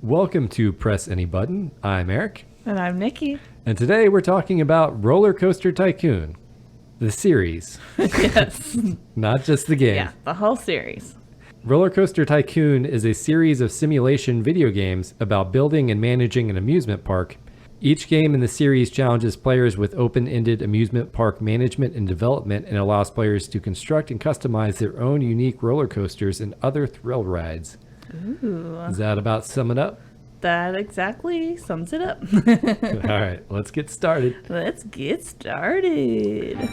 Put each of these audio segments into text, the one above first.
Welcome to Press Any Button. I'm Eric. And I'm Nikki. And today we're talking about RollerCoaster Tycoon, the series. Yes. Not just the game. Yeah, the whole series. RollerCoaster Tycoon is a series of simulation video games about building and managing an amusement park. Each game in the series challenges players with open-ended amusement park management and development and allows players to construct and customize their own unique roller coasters and other thrill rides. Ooh. Does that about sum it up? That exactly sums it up. All right, let's get started. Let's get started.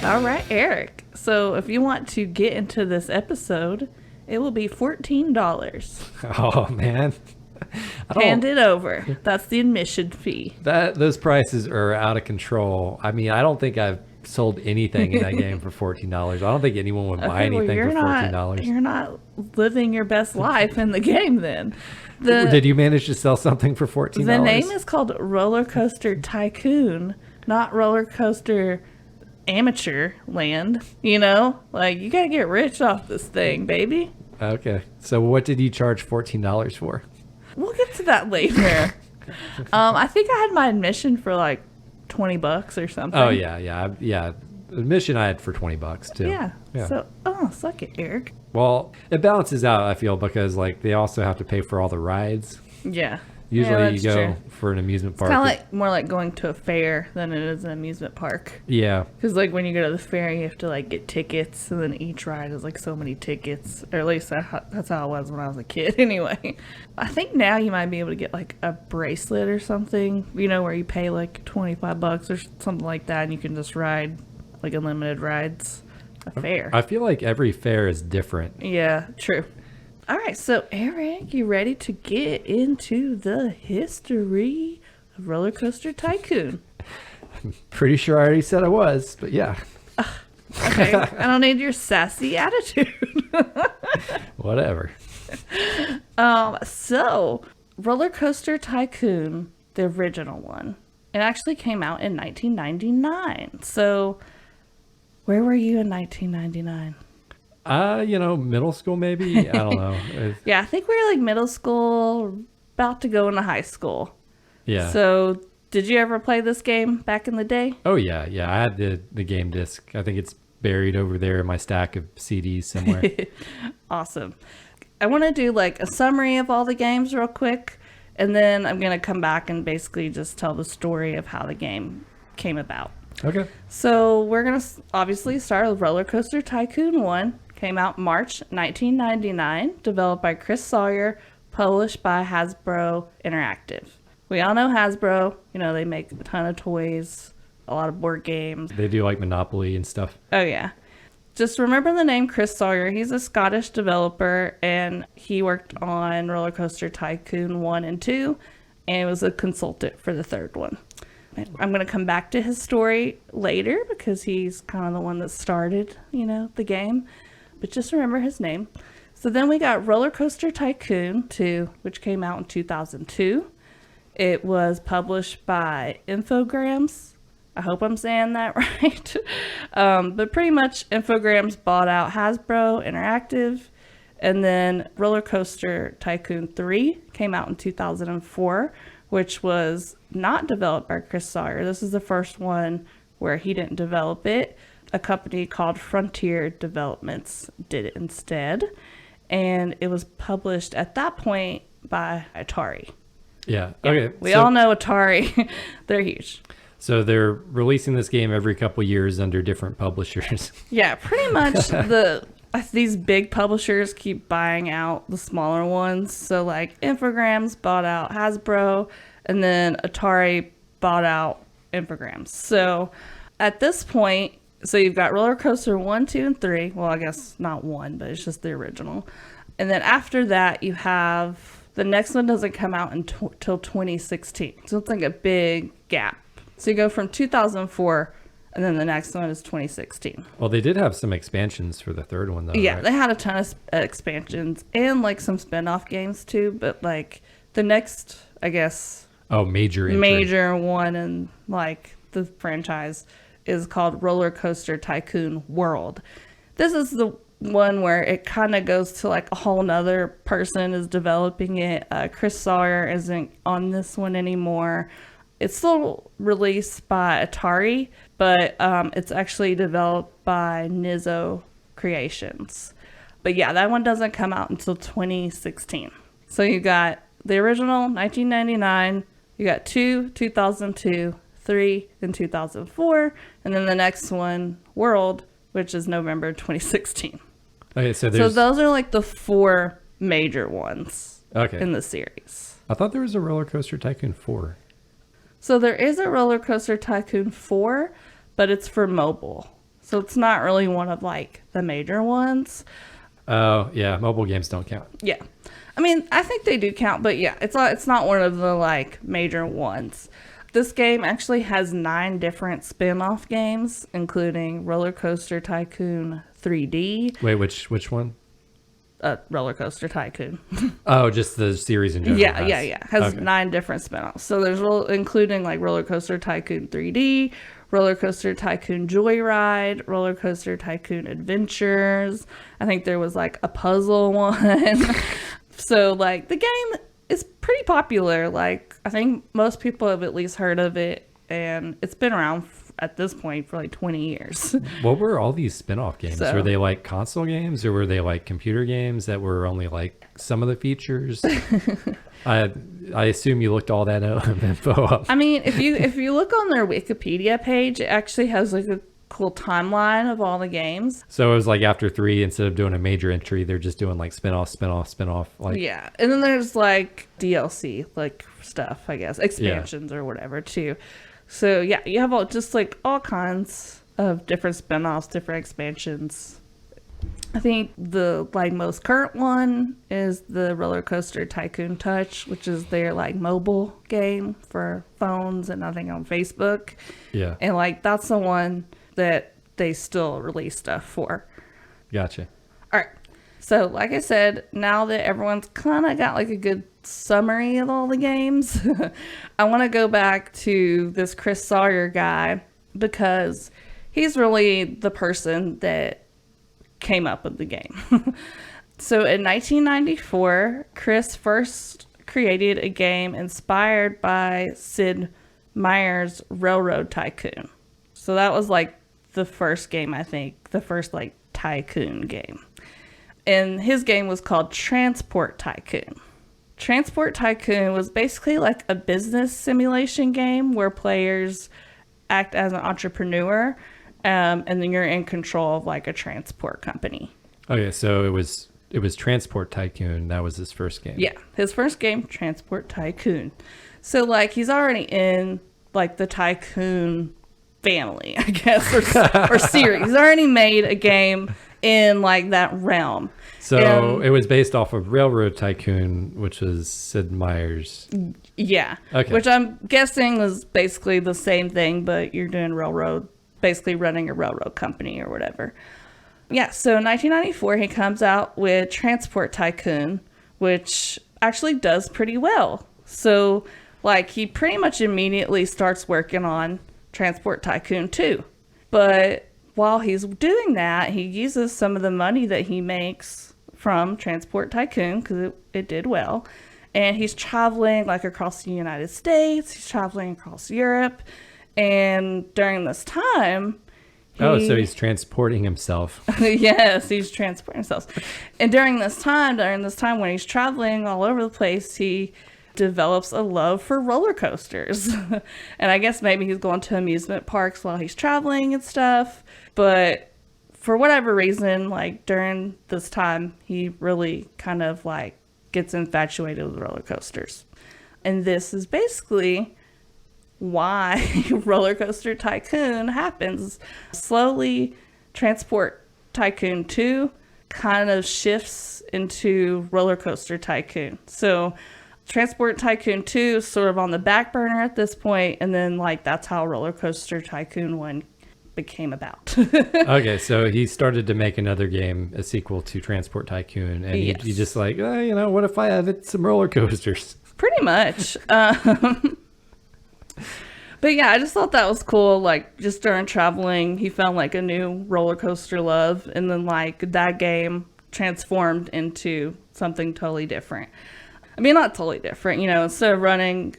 All right, Eric. So if you want to get into this episode, it will be $14. Oh, man. Hand it over. That's the admission fee. Those prices are out of control. I mean, I don't think I've sold anything in that game for $14. I don't think anyone would buy anything for $14. You're not living your best life in the game then. Did you manage to sell something for $14? The name is called RollerCoaster Tycoon, not RollerCoaster Amateur Land. You know, like you gotta get rich off this thing, baby. Okay, so what did you charge $14 for? We'll get to that later. I think I had my admission for like $20 or something. Oh yeah. Admission I had for $20 too. Yeah. So, suck it, Eric. Well, it balances out, I feel, because like they also have to pay for all the rides. Yeah. Usually you go true. for an amusement park. It's kind of like more like going to a fair than it is an amusement park. Yeah. Because like when you go to the fair, you have to like get tickets, and then each ride is like so many tickets. Or at least that's how it was when I was a kid. Anyway, I think now you might be able to get like a bracelet or something. You know, where you pay like $25 or something like that, and you can just ride like unlimited rides. A fair. I feel like every fair is different. Yeah, true. All right, so Eric, you ready to get into the history of RollerCoaster Tycoon? I'm pretty sure I already said I was, but yeah. Okay, I don't need your sassy attitude. Whatever. So RollerCoaster Tycoon, the original one, it actually came out in 1999. So where were you in 1999? Middle school maybe. I don't know. Yeah, I think we were like middle school, about to go into high school. Yeah. So did you ever play this game back in the day? Oh yeah. I had the game disc. I think it's buried over there in my stack of CDs somewhere. Awesome. I want to do like a summary of all the games real quick, and then I'm going to come back and basically just tell the story of how the game came about. Okay. So we're going to obviously start with RollerCoaster Tycoon 1. Came out March 1999, developed by Chris Sawyer, published by Hasbro Interactive. We all know Hasbro. You know, they make a ton of toys, a lot of board games. They do like Monopoly and stuff. Oh, yeah. Just remember the name Chris Sawyer. He's a Scottish developer, and he worked on RollerCoaster Tycoon 1 and 2, and was a consultant for the third one. I'm going to come back to his story later because he's kind of the one that started, the game. But just remember his name. So then we got RollerCoaster Tycoon 2, which came out in 2002. It was published by Infogrames. I hope I'm saying that right. But pretty much Infogrames bought out Hasbro Interactive. And then RollerCoaster Tycoon 3 came out in 2004, which was not developed by Chris Sawyer. This is the first one where he didn't develop it. A company called Frontier Developments did it instead. And it was published at that point by Atari. Yeah. Okay. We all know Atari. They're huge. So they're releasing this game every couple years under different publishers. Yeah, pretty much these big publishers keep buying out the smaller ones. So like Infogrames bought out Hasbro, and then Atari bought out Infogrames. So at this point, so you've got RollerCoaster 1, 2, and 3. Well, I guess not 1, but it's just the original. And then after that, you have the next one doesn't come out until 2016. So it's like a big gap. So you go from 2004 And then the next one is 2016. Well, they did have some expansions for the third one, though. Yeah, right? they had a ton of expansions and like some spin-off games too. But like the next, I guess, major entry. major one in like the franchise is called RollerCoaster Tycoon World. This is the one where it kind of goes to like a whole nother person is developing it. Chris Sawyer isn't on this one anymore. It's still released by Atari, but it's actually developed by Nizzo Creations. But yeah, that one doesn't come out until 2016. So you got the original 1999, you got 2, 2002, 3 in 2004, and then the next one, World, which is November 2016. Okay, so those are like the 4 major ones in the series. I thought there was a RollerCoaster Tycoon 4. So there is a RollerCoaster Tycoon 4, but it's for mobile. So it's not really one of like the major ones. Oh, yeah, mobile games don't count. Yeah. I mean, I think they do count, but yeah, it's not one of the like major ones. This game actually has 9 different spin-off games, including RollerCoaster Tycoon 3D. Wait, which one? RollerCoaster Tycoon. Oh, just the series in general. Yeah. Has 9 different spin-offs. So there's including like RollerCoaster Tycoon 3D, RollerCoaster Tycoon Joyride, RollerCoaster Tycoon Adventures. I think there was like a puzzle one. So like the game is pretty popular. Like I think most people have at least heard of it, and it's been around at this point for like 20 years. What were all these spin-off games? So, were they like console games, or were they like computer games that were only like some of the features? I assume you looked all that info up. I mean, if you look on their Wikipedia page, it actually has like a cool timeline of all the games. So it was like after 3, instead of doing a major entry, they're just doing like spin-off. Like, yeah, and then there's like DLC like stuff, I guess, expansions or whatever too. So yeah, you have all kinds of different spin-offs, different expansions. I think the like most current one is the RollerCoaster Tycoon Touch, which is their like mobile game for phones and I think on Facebook. Yeah. And like that's the one that they still release stuff for. Gotcha. All right. So like I said, now that everyone's kind of got like a good summary of all the games, I want to go back to this Chris Sawyer guy because he's really the person that came up with the game. So in 1994, Chris first created a game inspired by Sid Meier's Railroad Tycoon. So that was like the first game, I think, the first like tycoon game. And his game was called Transport Tycoon. Transport Tycoon was basically like a business simulation game where players act as an entrepreneur, and then you're in control of like a transport company. Okay, so it was Transport Tycoon. That was his first game. Yeah, his first game, Transport Tycoon. So like he's already in like the tycoon family, I guess, or series. He's already made a game in like that realm. So it was based off of Railroad Tycoon, which was Sid Meier's. Yeah. Okay. Which I'm guessing was basically the same thing, but you're doing railroad, basically running a railroad company or whatever. Yeah. So in 1994, he comes out with Transport Tycoon, which actually does pretty well. So like he pretty much immediately starts working on Transport Tycoon 2. But while he's doing that, he uses some of the money that he makes from Transport Tycoon because it did well. And he's traveling like across the United States. He's traveling across Europe. And during this time... so he's transporting himself. Yes, he's transporting himself. And during this time when he's traveling all over the place, he develops a love for roller coasters. And I guess maybe he's going to amusement parks while he's traveling and stuff. But for whatever reason, like during this time, he really kind of like gets infatuated with roller coasters. And this is basically why RollerCoaster Tycoon happens. Slowly, Transport Tycoon 2 kind of shifts into RollerCoaster Tycoon. So Transport Tycoon 2 is sort of on the back burner at this point, and then like that's how RollerCoaster Tycoon 1 became about. Okay, so he started to make another game, a sequel to Transport Tycoon, and Yes. you just like, what if I added some roller coasters? Pretty much. But yeah, I just thought that was cool. Like, just during traveling, he found like a new roller coaster love, and then like that game transformed into something totally different. I mean, not totally different, instead of running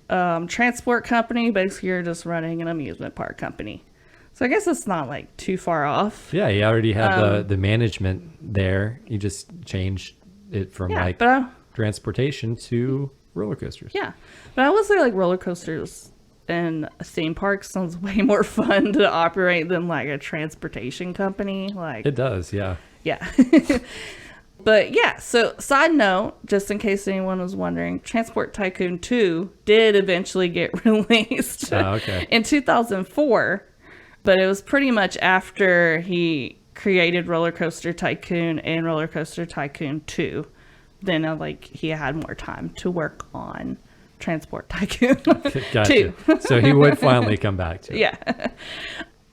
transport company, basically you're just running an amusement park company. So I guess it's not like too far off. Yeah, you already have the management there. You just changed it from transportation to roller coasters. Yeah, but I would say like roller coasters in a theme park sounds way more fun to operate than like a transportation company. Like it does, yeah. Yeah. But yeah, so side note, just in case anyone was wondering, Transport Tycoon 2 did eventually get released in 2004, but it was pretty much after he created RollerCoaster Tycoon and RollerCoaster Tycoon 2. Then like he had more time to work on Transport Tycoon. Gotcha. So he would finally come back to it. Yeah.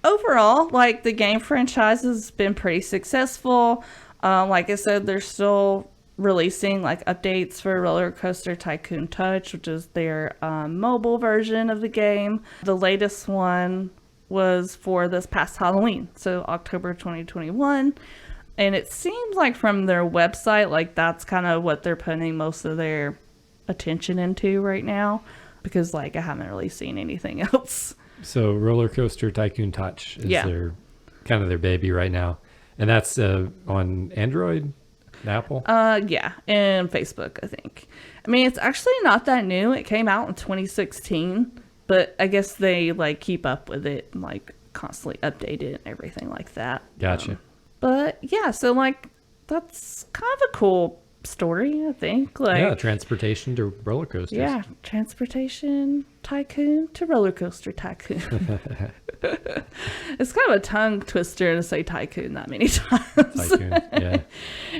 Overall, like the game franchise has been pretty successful. Like I said, they're still releasing like updates for RollerCoaster Tycoon Touch, which is their mobile version of the game. The latest one was for this past Halloween, so October 2021. And it seems like from their website, like that's kind of what they're putting most of their attention into right now, because like I haven't really seen anything else. So RollerCoaster Tycoon Touch is their kind of their baby right now. And that's on Android, Apple? Yeah, and Facebook, I think. I mean, it's actually not that new. It came out in 2016, but I guess they like keep up with it and like constantly update it and everything like that. Gotcha. But yeah, so like that's kind of a cool story, I think. Like, yeah, transportation to roller coasters. Yeah, transportation tycoon to roller coaster tycoon. It's kind of a tongue twister to say tycoon that many times. Tycoon, yeah.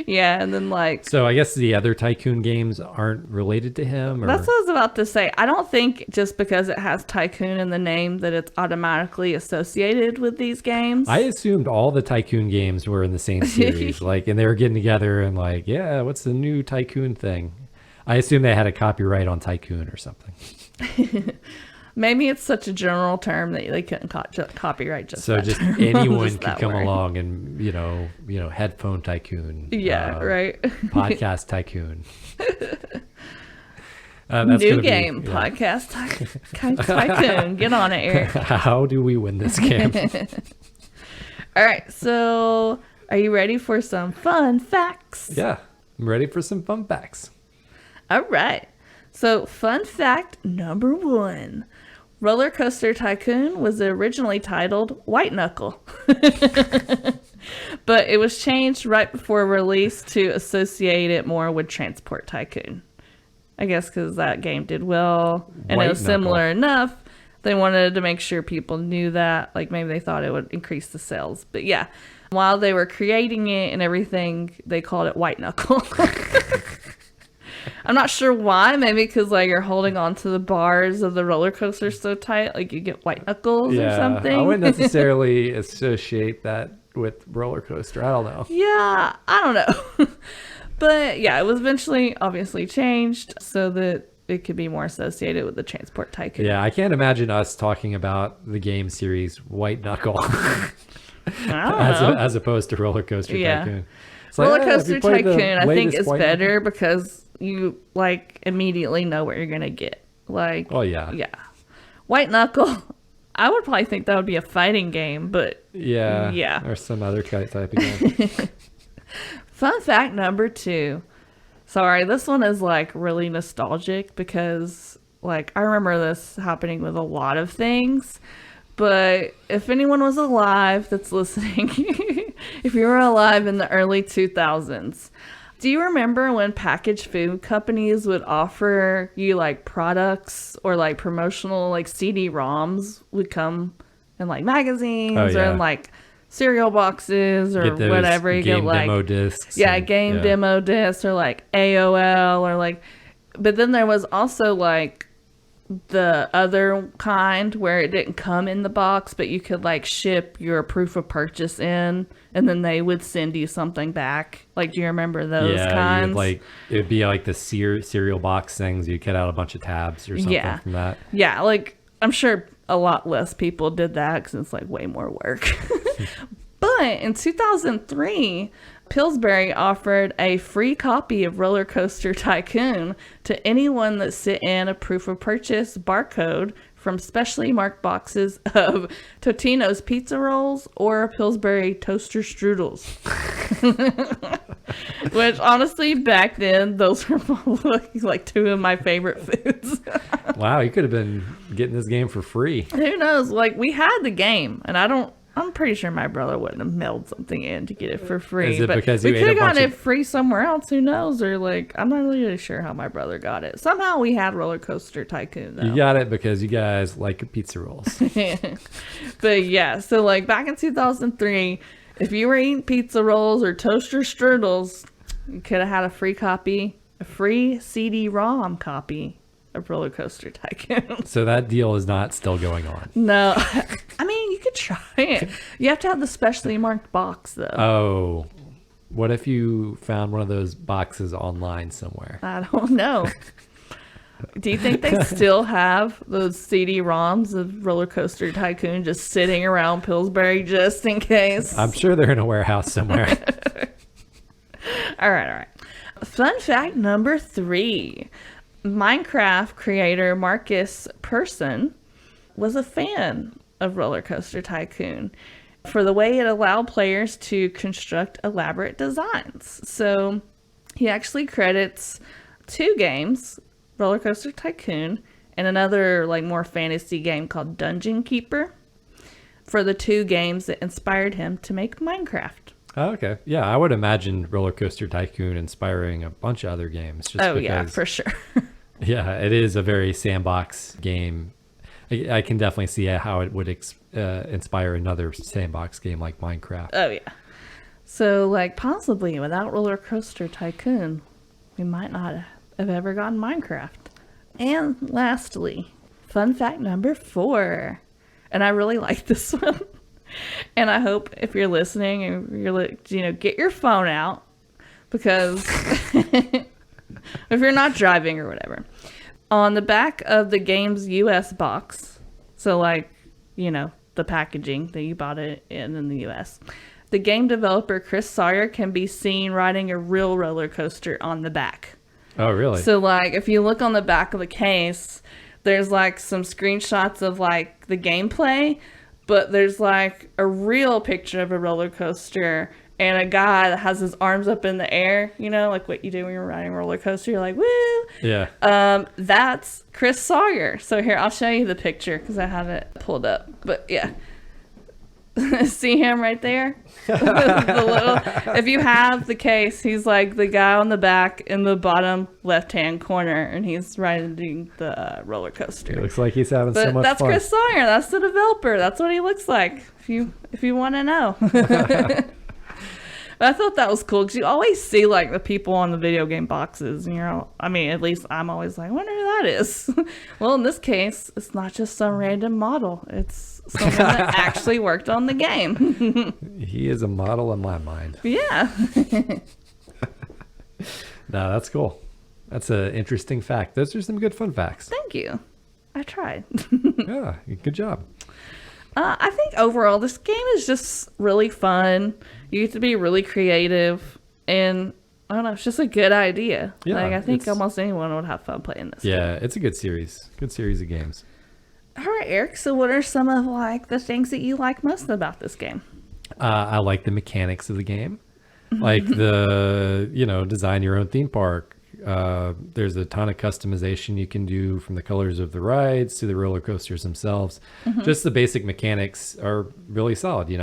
Yeah, and then like... So I guess the other Tycoon games aren't related to him? Or? That's what I was about to say. I don't think just because it has Tycoon in the name that it's automatically associated with these games. I assumed all the Tycoon games were in the same series, and they were getting together and like, yeah, what's the new Tycoon thing? I assume they had a copyright on Tycoon or something. Maybe it's such a general term that they couldn't copyright just so that just term. anyone Just could that come word. along and headphone tycoon. Yeah, right. Podcast tycoon. New game, podcast tycoon. Get on it, Eric. How do we win this game? All right, so are you ready for some fun facts? Yeah, I'm ready for some fun facts. All right. So, fun fact number 1. RollerCoaster Tycoon was originally titled White Knuckle. But it was changed right before release to associate it more with Transport Tycoon. I guess because that game did well and White it was similar enough. They wanted to make sure people knew that. Like maybe they thought it would increase the sales. But yeah, while they were creating it and everything, they called it White Knuckle. I'm not sure why. Maybe because like you're holding on to the bars of the roller coaster so tight, like you get white knuckles or something. I wouldn't necessarily associate that with roller coaster. I don't know. Yeah, I don't know. But yeah, it was eventually obviously changed so that it could be more associated with the Transport Tycoon. Yeah, I can't imagine us talking about the game series White Knuckle as opposed to Roller Coaster Tycoon. It's like, Roller Coaster Tycoon, I think, is better Knuckle? because you like immediately know what you're gonna get. Like, oh yeah. White Knuckle, I would probably think that would be a fighting game, but yeah, or some other type of game. Fun fact number 2. Sorry, this one is like really nostalgic because like I remember this happening with a lot of things. But if anyone was alive that's listening, if you were alive in the early 2000s, do you remember when packaged food companies would offer you like products or like promotional like CD-ROMs would come in like magazines or in like cereal boxes or whatever? You get like demo discs. Demo discs or like AOL or like, but then there was also like the other kind where it didn't come in the box, but you could like ship your proof of purchase in, and then they would send you something back. Like, do you remember those kinds? It'd be like the cereal box things. You cut out a bunch of tabs or something from that. Yeah, like I'm sure a lot less people did that because it's like way more work. But in 2003, Pillsbury offered a free copy of RollerCoaster Tycoon to anyone that sent in a proof of purchase barcode from specially marked boxes of Totino's pizza rolls or Pillsbury toaster strudels. Which honestly, back then, those were like two of my favorite foods. Wow, you could have been getting this game for free. Who knows? Like, we had the game, and I'm pretty sure my brother wouldn't have mailed something in to get it for free. Is it but because we you could have ate a bunch gotten it of... free somewhere else. Who knows? Or like, I'm not really sure how my brother got it. Somehow we had RollerCoaster Tycoon, though. You got it because you guys like your pizza rolls. But yeah, so like back in 2003, if you were eating pizza rolls or toaster strudels, you could have had a free CD-ROM copy of RollerCoaster Tycoon. So that deal is not still going on. No, I mean, you could try it. You have to have the specially marked box, though. Oh, what if you found one of those boxes online somewhere? I don't know. Do you think they still have those CD-ROMs of RollerCoaster Tycoon just sitting around Pillsbury just in case? I'm sure they're in a warehouse somewhere. All right. Fun fact number 3. Minecraft creator Marcus Persson was a fan of RollerCoaster Tycoon for the way it allowed players to construct elaborate designs. So he actually credits 2 games, RollerCoaster Tycoon and another like more fantasy game called Dungeon Keeper, for the 2 games that inspired him to make Minecraft. Oh, okay. Yeah, I would imagine RollerCoaster Tycoon inspiring a bunch of other games. Yeah, for sure. Yeah, it is a very sandbox game. I can definitely see how it would inspire another sandbox game like Minecraft. Oh, yeah. So, like, possibly without RollerCoaster Tycoon, we might not have ever gotten Minecraft. And lastly, fun fact number 4. And I really like this one. And I hope if you're listening and you're like, get your phone out, because if you're not driving or whatever, on the back of the game's US box, so like, the packaging that you bought it in the US, the game developer Chris Sawyer can be seen riding a real roller coaster on the back. Oh, really? So like, if you look on the back of the case, there's like some screenshots of like the gameplay, but there's like a real picture of a roller coaster and a guy that has his arms up in the air, like what you do when you're riding a roller coaster. You're like, woo! Yeah. That's Chris Sawyer. So here, I'll show you the picture because I have it pulled up. But yeah. See him right there? If you have the case, he's like the guy on the back in the bottom left-hand corner, and he's riding the roller coaster. It looks like he's having so much fun. That's Chris Sawyer. That's the developer. That's what he looks like. If you want to know. But I thought that was cool because you always see like the people on the video game boxes, and at least I'm always like, I wonder who that is. Well, in this case, it's not just some random model. It's someone that actually worked on the game. He is a model in my mind. Yeah. No, that's cool. That's an interesting fact. Those are some good fun facts. Thank you. I tried. Yeah, good job. I think overall this game is just really fun. You get to be really creative, and I don't know, it's just a good idea. Yeah, I think almost anyone would have fun playing this game. Yeah, it's a good series. Good series of games. All right, Eric, so what are some of like the things that you like most about this game? I like the mechanics of the game. Like the, design your own theme park. There's a ton of customization you can do, from the colors of the rides to the roller coasters themselves. Just the basic mechanics are really solid. You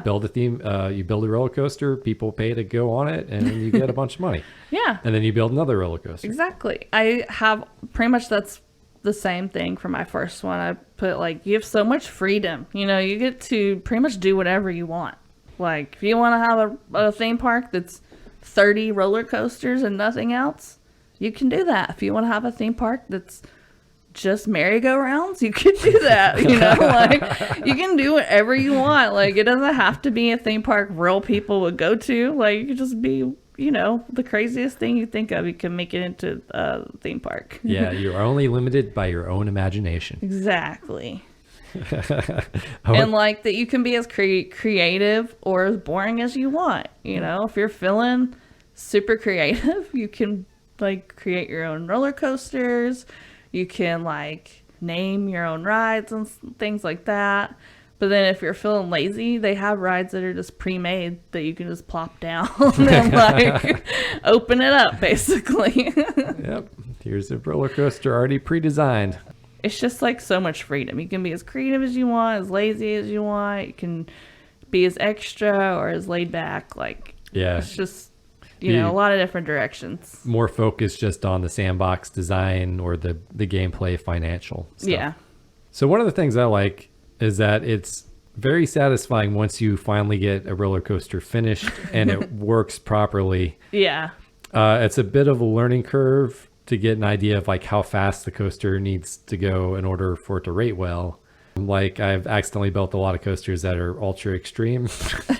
build a theme, you build a roller coaster, people pay to go on it, and you get a bunch of money. Yeah. And then you build another roller coaster. Exactly. I have pretty much that's the same thing for my first one. I put like, you have so much freedom. You get to pretty much do whatever you want. Like, if you want to have a theme park that's 30 roller coasters and nothing else, you can do that. If you want to have a theme park that's just merry-go-rounds, you could do that, you know, like you can do whatever you want. Like it doesn't have to be a theme park real people would go to. Like you could just be, you know, the craziest thing you think of, you can make it into a theme park. Yeah, you're only limited by your own imagination. Exactly. And like that you can be as creative or as boring as you want. You know, if you're feeling super creative, you can like create your own roller coasters. You can like name your own rides and things like that. But then if you're feeling lazy, they have rides that are just pre-made that you can just plop down and like open it up basically. Yep. Here's a roller coaster already pre-designed. It's just like so much freedom. You can be as creative as you want, as lazy as you want. You can be as extra or as laid back. Like, yeah, it's just, you know, a lot of different directions. More focused just on the sandbox design or the gameplay financial stuff. Yeah. So one of the things I like is that it's very satisfying once you finally get a roller coaster finished and it works properly. Yeah. It's a bit of a learning curve to get an idea of like how fast the coaster needs to go in order for it to rate well. Like I've accidentally built a lot of coasters that are ultra extreme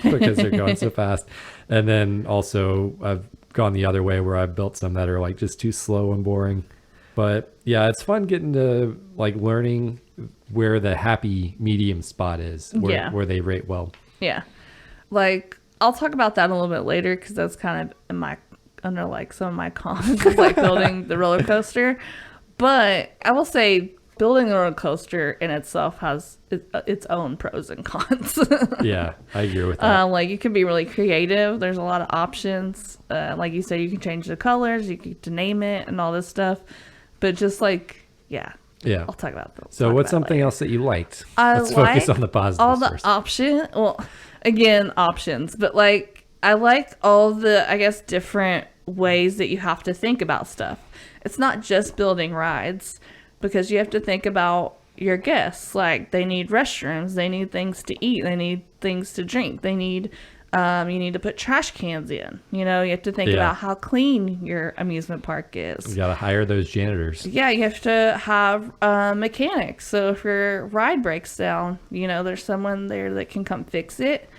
because they're going so fast. And then also I've gone the other way where I've built some that are like just too slow and boring. But yeah, it's fun getting to like learning where the happy medium spot is, where they rate well. Yeah. Like I'll talk about that a little bit later because that's kind of in my under like some of my cons of like building the roller coaster. But I will say building a roller coaster in itself has its own pros and cons. Yeah, I agree with that. Like you can be really creative. There's a lot of options. Like you said, you can change the colors, you get to name it and all this stuff. But just like, yeah. I'll talk about that. So what's something else that you liked? Let's focus on the positives all the first. Options. But like, I like all the, I guess, different ways that you have to think about stuff. It's not just building rides because you have to think about your guests. Like they need restrooms, they need things to eat, they need things to drink, they need you need to put trash cans in. You know, you have to think about how clean your amusement park is. You got to hire those janitors. Yeah, you have to have mechanics. So if your ride breaks down, you know, there's someone there that can come fix it.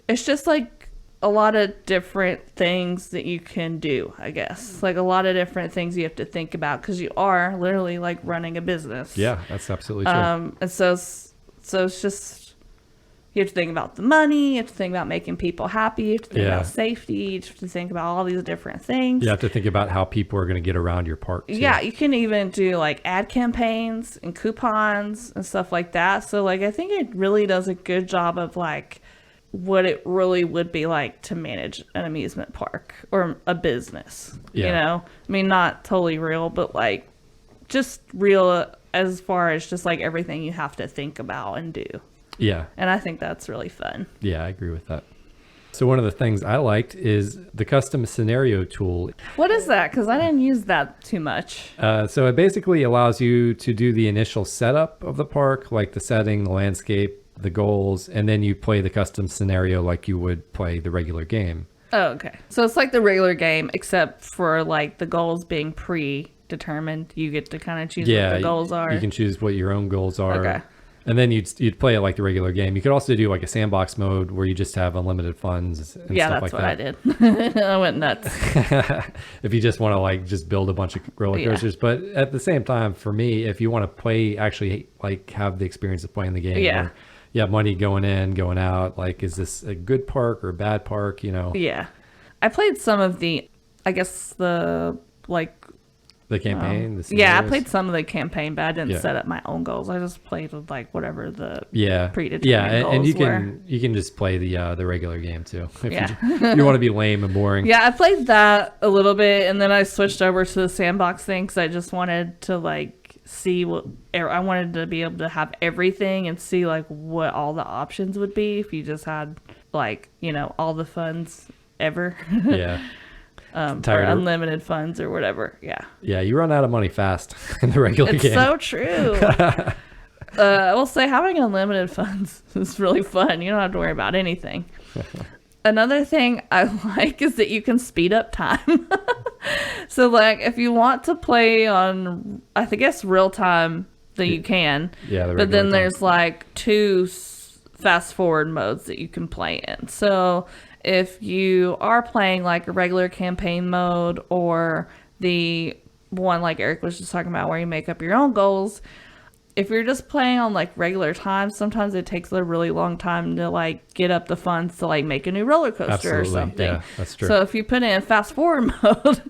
It's just like a lot of different things that you can do, I guess. Like a lot of different things you have to think about because you are literally like running a business. Yeah, that's absolutely true. And so it's just, you have to think about the money, you have to think about making people happy, you have to think about safety, you have to think about all these different things. You have to think about how people are going to get around your park, too. Yeah, you can even do like ad campaigns and coupons and stuff like that. So like I think it really does a good job of like what it really would be like to manage an amusement park or a business. You know? I mean, not totally real, but like just real as far as just like everything you have to think about and do. Yeah. And I think that's really fun. Yeah, I agree with that. So one of the things I liked is the custom scenario tool. What is that? Because I didn't use that too much. So it basically allows you to do the initial setup of the park, like the setting, the landscape, the goals, and then you play the custom scenario like you would play the regular game. Oh, okay. So it's like the regular game, except for like the goals being predetermined. You get to kind of choose what the goals are. You can choose what your own goals are. Okay. And then you'd play it like the regular game. You could also do like a sandbox mode where you just have unlimited funds and stuff like that. Yeah, that's what I did. I went nuts. If you just want to like just build a bunch of roller coasters. But at the same time, for me, if you want to play, actually like have the experience of playing the game. Yeah. You have money going in, going out. Like, is this a good park or a bad park? You know? Yeah. I played some of the, I guess the like. The campaign? I played some of the campaign, but I didn't set up my own goals. I just played with like whatever the predetermined goals and were. You can just play the regular game too. If you want to be lame and boring. Yeah, I played that a little bit, and then I switched over to the sandbox thing because I just wanted to like see I wanted to be able to have everything and see like what all the options would be if you just had like, you know, all the funds ever. Yeah. Or unlimited funds or whatever. Yeah, you run out of money fast in the regular game. It's so true. I will say having unlimited funds is really fun. You don't have to worry about anything. Another thing I like is that you can speed up time. So, like, if you want to play on, I think it's real time, then you can. Yeah, but then there's like two fast forward modes that you can play in. So if you are playing like a regular campaign mode or the one like Eric was just talking about where you make up your own goals, if you're just playing on like regular time, sometimes it takes a really long time to like get up the funds to like make a new roller coaster or something. Yeah, that's true. So if you put it in fast forward mode,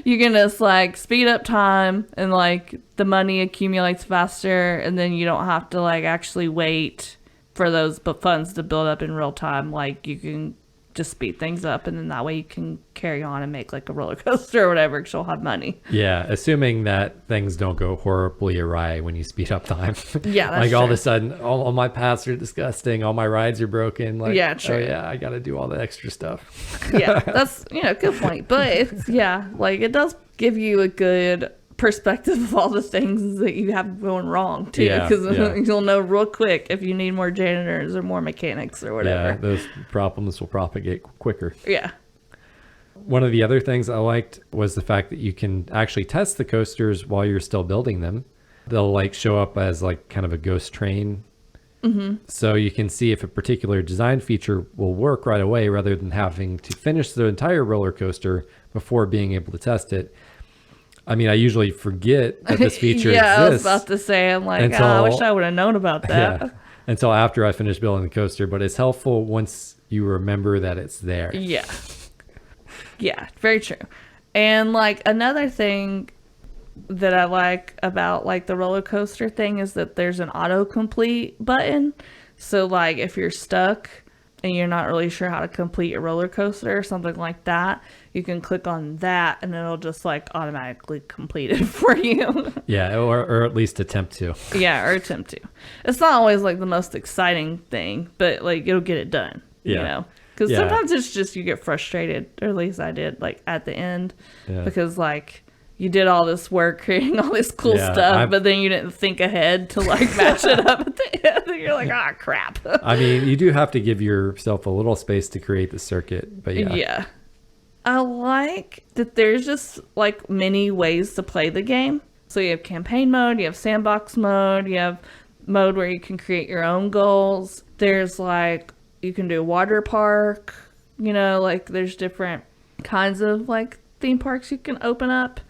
you can just like speed up time and like the money accumulates faster, and then you don't have to like actually wait for those funds to build up in real time. Like you can just speed things up, and then that way you can carry on and make like a roller coaster or whatever, because you'll have money. Yeah, assuming that things don't go horribly awry when you speed up time. Yeah, that's like true. all of a sudden, all my paths are disgusting, all my rides are broken. Like, yeah, true. Oh yeah, I got to do all the extra stuff. Yeah, that's good point. But it's like it does give you a good perspective of all the things that you have going wrong too, because you'll know real quick if you need more janitors or more mechanics or whatever. Yeah, those problems will propagate quicker. Yeah. One of the other things I liked was the fact that you can actually test the coasters while you're still building them. They'll like show up as like kind of a ghost train. Mm-hmm. So you can see if a particular design feature will work right away rather than having to finish the entire roller coaster before being able to test it. I mean, I usually forget that this feature exists. I was about to say, I'm like, I wish I would have known about that. Yeah, until after I finish building the coaster, but it's helpful once you remember that it's there. Yeah. Yeah, very true. And like another thing that I like about like the roller coaster thing is that there's an autocomplete button. So like if you're stuck and you're not really sure how to complete your roller coaster or something like that, you can click on that and it'll just like automatically complete it for you. Yeah, or at least attempt to. Yeah, or attempt to. It's not always like the most exciting thing, but like it'll get it done. Yeah. You know? Because sometimes it's just you get frustrated, or at least I did, like at the end, because like you did all this work creating all this cool stuff, but then you didn't think ahead to like match it up at the end. And you're like, ah, crap. I mean, you do have to give yourself a little space to create the circuit, but yeah. Yeah. I like that there's just like many ways to play the game. So you have campaign mode, you have sandbox mode, you have mode where you can create your own goals. There's like, you can do a water park, like there's different kinds of like theme parks you can open up.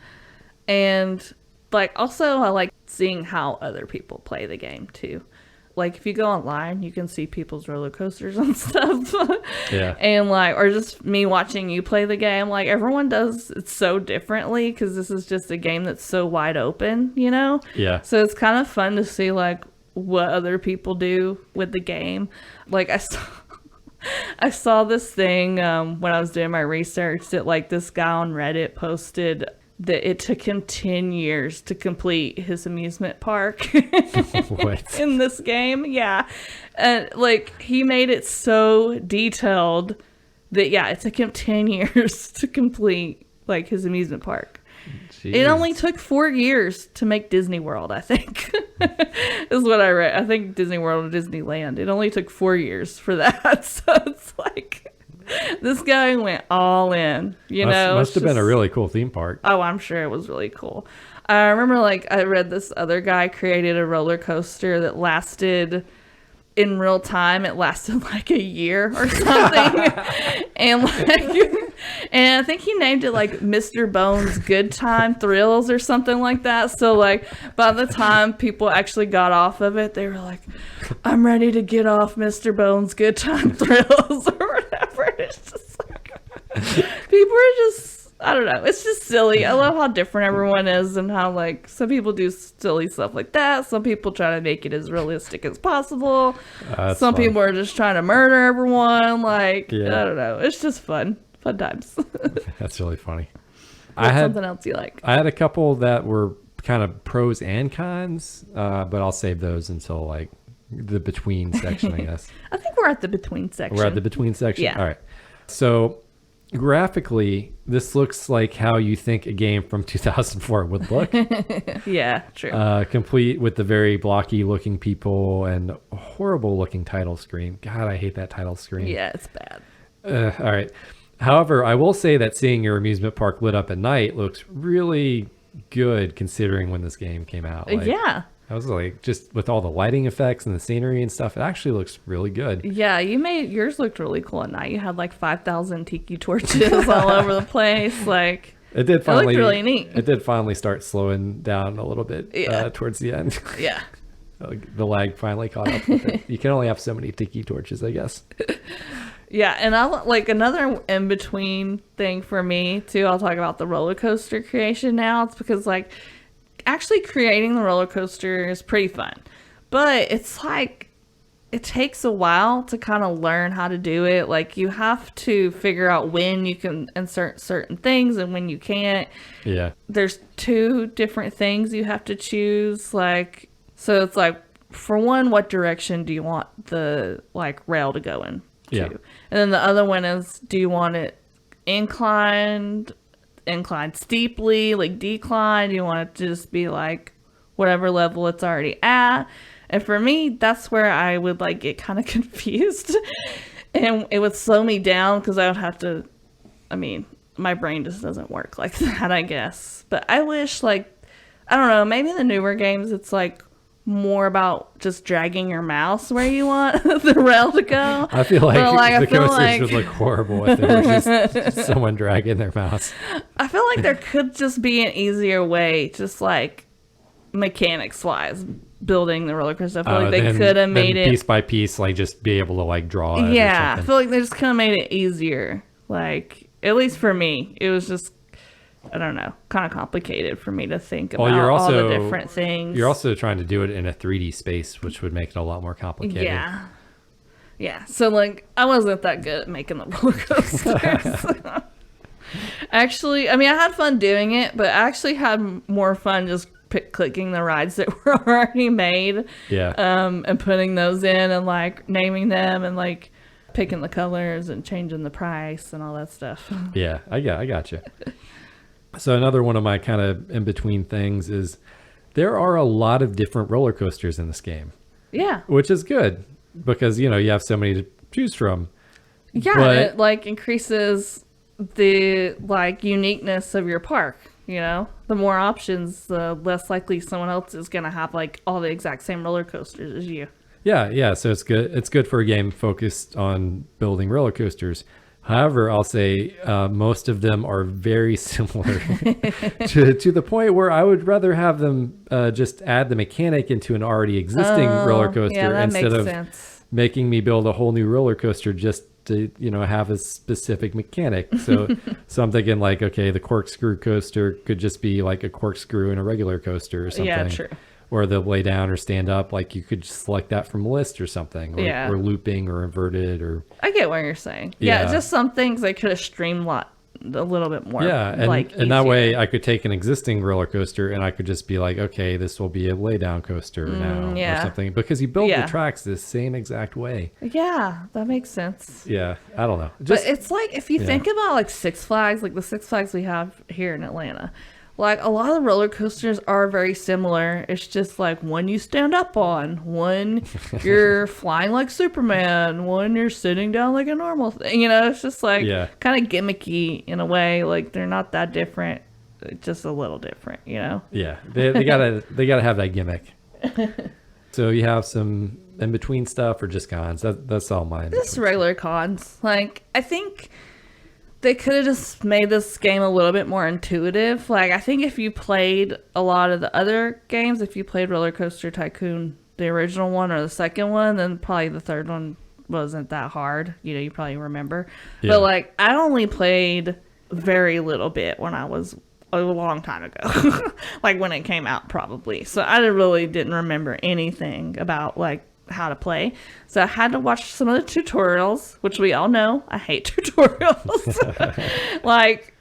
And like also I like seeing how other people play the game too. Like if you go online, you can see people's roller coasters and stuff. Yeah. And like, or just me watching you play the game, like everyone does it so differently because this is just a game that's so wide open, Yeah. So it's kind of fun to see like what other people do with the game. Like I saw this thing when I was doing my research that like this guy on Reddit posted that it took him 10 years to complete his amusement park What? in this game. Yeah. And like he made it so detailed that it took him 10 years to complete like his amusement park. Jeez. It only took 4 years to make Disney World, I think. Is what I read. I think Disney World and Disneyland. It only took 4 years for that. So it's like this guy went all in, Must have been a really cool theme park. Oh, I'm sure it was really cool. I remember like I read this other guy created a roller coaster that lasted in real time. It lasted like a year or something. and I think he named it like Mr. Bones Good Time Thrills or something like that. So like by the time people actually got off of it, they were like, I'm ready to get off Mr. Bones Good Time Thrills or whatever. It's just like people are just, I don't know. It's just silly. I love how different everyone is and how like some people do silly stuff like that. Some people try to make it as realistic as possible. Some people are just trying to murder everyone. Like, I don't know. It's just fun. Fun times. That's really funny. What's something else you like? I had a couple that were kind of pros and cons, but I'll save those until like the between section, I guess. I think we're at the between section. We're at the between section? Yeah. All right. So graphically, this looks like how you think a game from 2004 would look. Yeah, true. Complete with the very blocky looking people and a horrible looking title screen. God, I hate that title screen. Yeah, it's bad. All right. However, I will say that seeing your amusement park lit up at night looks really good considering when this game came out. Like, Yeah. I was like, just with all the lighting effects and the scenery and stuff, it actually looks really good. Yeah, yours looked really cool at night. You had like 5,000 tiki torches all over the place. Like, It did finally, looked really neat. It did finally start slowing down a little bit towards the end. Yeah. The lag finally caught up with it. You can only have so many tiki torches, I guess. Yeah, and I like another in between thing for me too. I'll talk about the roller coaster creation now. It's because like actually creating the roller coaster is pretty fun, but it's like it takes a while to kind of learn how to do it. Like you have to figure out when you can insert certain things and when you can't. Yeah. There's 2 different things you have to choose. Like, so it's like, for one, what direction do you want the like rail to go in? Yeah. And then the other one is, do you want it inclined steeply, like declined? Do you want it to just be like whatever level it's already at? And for me, that's where I would like get kind of confused, and it would slow me down because I would have to. I mean, my brain just doesn't work like that, I guess. But I wish, like, I don't know, maybe in the newer games it's like more about just dragging your mouse where you want the rail to go. I feel like the coasters like, would look horrible if there was just someone dragging their mouse. I feel like there could just be an easier way, just like mechanics wise, building the roller coaster. I feel like they could have made it piece by piece, like just be able to like draw it. Yeah, I feel like they just could have made it easier. Like, at least for me, it was just, I don't know, kind of complicated for me to think about all the different things. You're also trying to do it in a 3D space, which would make it a lot more complicated. Yeah. Yeah. So, like, I wasn't that good at making the roller coasters. Actually, I mean, I had fun doing it, but I actually had more fun just clicking the rides that were already made. Yeah. And putting those in and, like, naming them and, like, picking the colors and changing the price and all that stuff. Yeah, I got you. So another one of my kind of in between things is there are a lot of different roller coasters in this game. Yeah. Which is good because, you know, you have so many to choose from. Yeah, but it like increases the like uniqueness of your park, you know? The more options, the less likely someone else is going to have like all the exact same roller coasters as you. Yeah. So it's good. It's good for a game focused on building roller coasters. However, I'll say most of them are very similar to the point where I would rather have them just add the mechanic into an already existing roller coaster instead of making me build a whole new roller coaster just to, you know, have a specific mechanic. So I'm thinking like, okay, the corkscrew coaster could just be like a corkscrew in a regular coaster or something. Yeah, true. Or the lay down or stand up, like you could just select that from a list or something, or looping or inverted, or I get what you're saying. Yeah, just some things they could have streamlined a little bit more. Yeah, and that way I could take an existing roller coaster and I could just be like, okay, this will be a lay down coaster now or something, because you build the tracks the same exact way. Yeah, that makes sense. Yeah, I don't know. But it's like if you think about like Six Flags, like the Six Flags we have here in Atlanta. Like, a lot of the roller coasters are very similar. It's just, like, one you stand up on, one you're flying like Superman, one you're sitting down like a normal thing. You know, it's just, like, kind of gimmicky in a way. Like, they're not that different, just a little different, you know? Yeah, they gotta have that gimmick. So you have some in-between stuff or just cons? That's all mine. Just regular cons. Like, I think they could have just made this game a little bit more intuitive. Like, I think if you played a lot of the other games, if you played RollerCoaster Tycoon, the original one or the second one, then probably the third one wasn't that hard. You know, you probably remember. Yeah. But, like, I only played very little bit when I was a long time ago. Like, when it came out, probably. So I really didn't remember anything about, like, how to play. So I had to watch some of the tutorials, which we all know I hate tutorials. Like,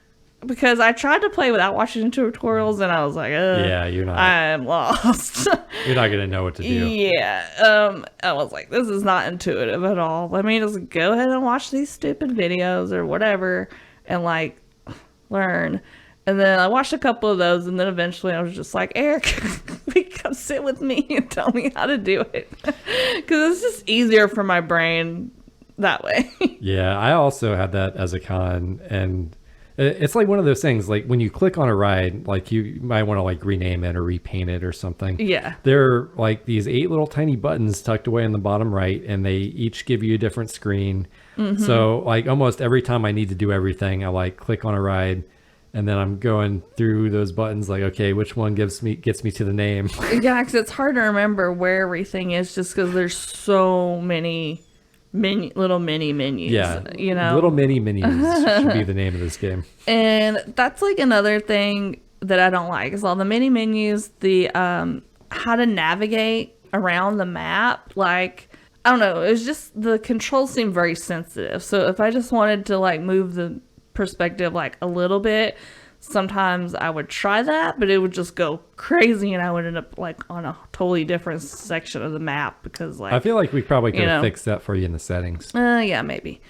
because I tried to play without watching tutorials and I was like, I'm lost. You're not gonna know what to do. Yeah. I was like, this is not intuitive at all. Let me just go ahead and watch these stupid videos or whatever and like learn. And then I watched a couple of those, and then eventually I was just like, Eric, come sit with me and tell me how to do it. Because it's just easier for my brain that way. Yeah, I also had that as a con, and it's like one of those things, like when you click on a ride, like you might want to like rename it or repaint it or something. Yeah. They're like these 8 little tiny buttons tucked away in the bottom right, and they each give you a different screen. So like almost every time I need to do everything, I like click on a ride, and then I'm going through those buttons like, okay, which one gets me to the name? Yeah, because it's hard to remember where everything is just because there's so many little mini menus. Yeah, you know, little mini menus should be the name of this game. and that's like another thing that I don't like is all the mini menus, the how to navigate around the map. Like, I don't know, it was just the controls seem very sensitive. So if I just wanted to like move the perspective like a little bit, sometimes I would try that, but it would just go crazy and I would end up like on a totally different section of the map because like I feel like we probably could have fixed that for you in the settings. yeah, maybe.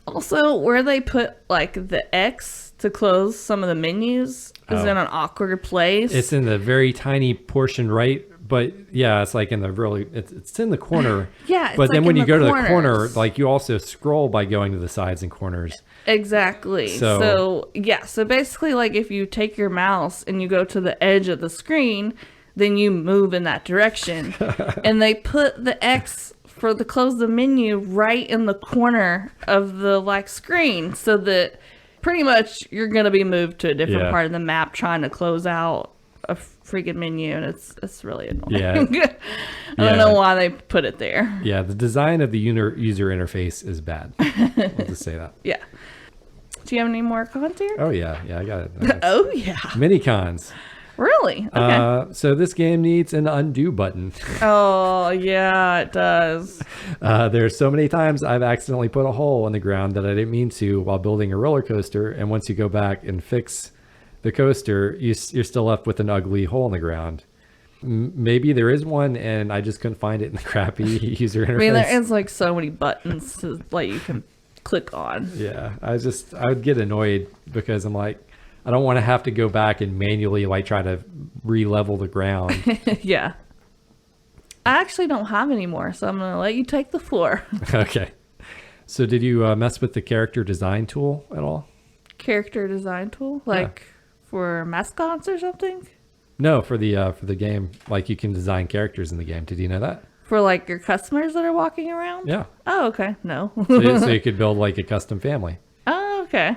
Also, where they put like the X to close some of the menus is in an awkward place. It's in the very tiny portion right, but yeah, it's like in the really it's in the corner. Yeah, it's but then like when in you go to the corner, corners. like you also scroll by going to the sides and corners. Exactly. So basically like if you take your mouse and you go to the edge of the screen, then you move in that direction. And they put the X for the close the menu right in the corner of the like screen so that pretty much you're going to be moved to a different part of the map trying to close out a freaking menu, and it's really annoying. Yeah. I don't know why they put it there. Yeah, the design of the user interface is bad. I'll just say that. Yeah. Do you have any more cons here? Oh yeah, I got it. Oh yeah. Mini cons. Really? Okay. So this game needs an undo button. Oh yeah, it does. There's so many times I've accidentally put a hole in the ground that I didn't mean to while building a roller coaster, and once you go back and fix the coaster, you're still left with an ugly hole in the ground. Maybe there is one, and I just couldn't find it in the crappy user interface. I mean, there is like so many buttons to, like you can click on. Yeah, I would get annoyed because I'm like, I don't want to have to go back and manually like try to re-level the ground. Yeah. I actually don't have any more, so I'm gonna let you take the floor. Okay. So did you mess with the character design tool at all? Character design tool, like for mascots or something? No, for the game. Like you can design characters in the game. Did you know that? For like your customers that are walking around? Yeah. Oh, okay. No. So you could build like a custom family. Oh, okay.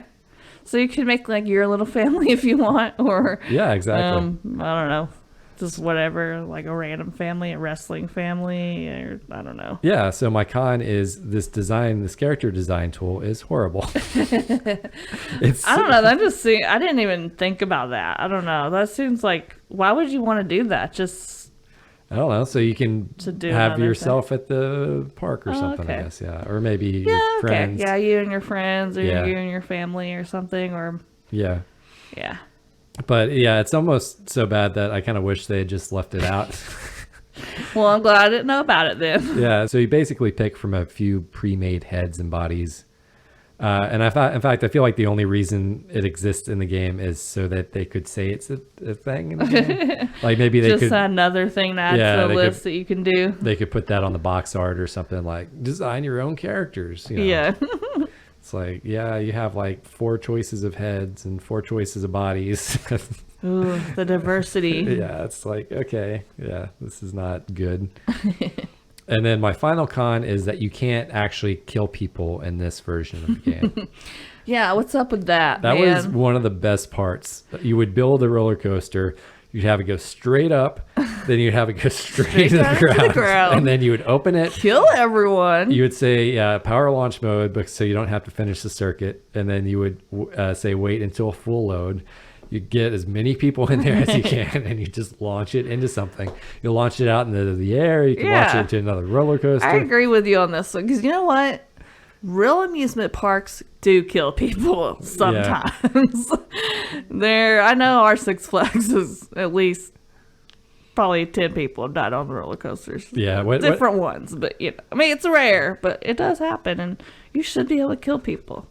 So you could make like your little family if you want, or yeah, exactly. I don't know, just whatever, like a random family, a wrestling family, or I don't know. Yeah. So my con is this character design tool is horrible. I don't know. I didn't even think about that. I don't know. That seems like, why would you want to do that? Just I don't know. So you can have yourself at the park or something, okay. I guess. Yeah. Or maybe your friends. Okay. Yeah, you and your friends, or you and your family or something, or yeah. Yeah. But yeah, it's almost so bad that I kind of wish they had just left it out. Well, I'm glad I didn't know about it then. Yeah. So you basically pick from a few pre-made heads and bodies. And in fact, I feel like the only reason it exists in the game is so that they could say it's a thing in the game. Like maybe they just could another thing to add to the list that you can do. They could put that on the box art or something, like design your own characters. You know? Yeah. It's like, yeah, you have like 4 choices of heads and 4 choices of bodies. Ooh, the diversity. Yeah, it's like, okay, yeah, this is not good. And then my final con is that you can't actually kill people in this version of the game. Yeah, what's up with that? That was one of the best parts. You would build a roller coaster, you'd have it go straight up, then you'd have it go straight to the ground, and then you would open it, kill everyone. You would say power launch mode, but so you don't have to finish the circuit, and then you would say wait until full load. You get as many people in there as you can, and you just launch it into something. You launch it out into the air. You can launch it into another roller coaster. I agree with you on this one, because you know what? Real amusement parks do kill people sometimes. Yeah. I know our Six Flags is at least probably 10 people have died on the roller coasters. Yeah, different ones, but I mean, it's rare, but it does happen, and you should be able to kill people.